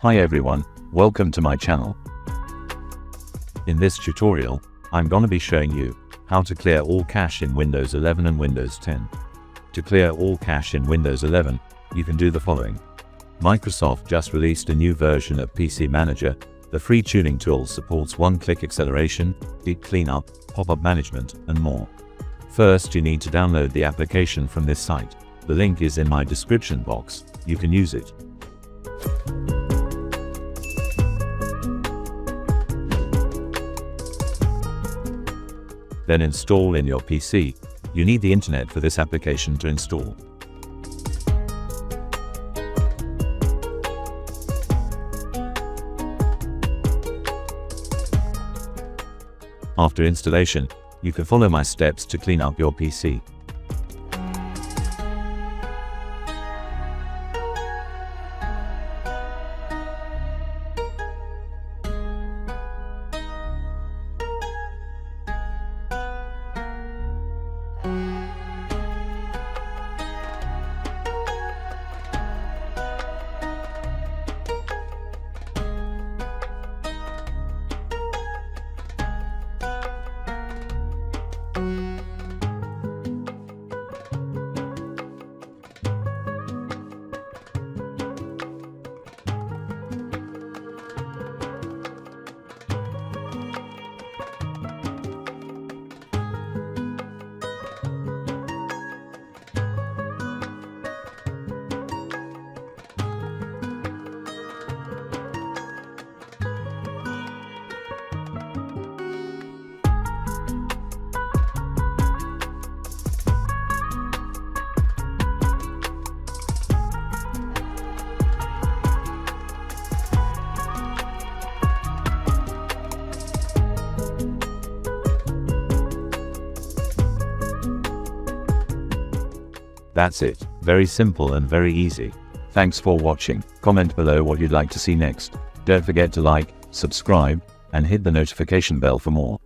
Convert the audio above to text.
Hi everyone, welcome to my channel. In this tutorial, I'm gonna be showing you how to clear all cache in Windows 11 and Windows 10. To clear all cache in Windows 11, you can do the following. Microsoft just released a new version of PC Manager. The free tuning tool supports one-click acceleration, deep cleanup, pop-up management, and more. First, you need to download the application from this site. The link is in my description box. You can use it. Then install in your PC. You need the internet for this application to install. After installation, you can follow my steps to clean up your PC. That's it. Very simple and very easy. Thanks for watching. Comment below what you'd like to see next. Don't forget to like, subscribe, and hit the notification bell for more.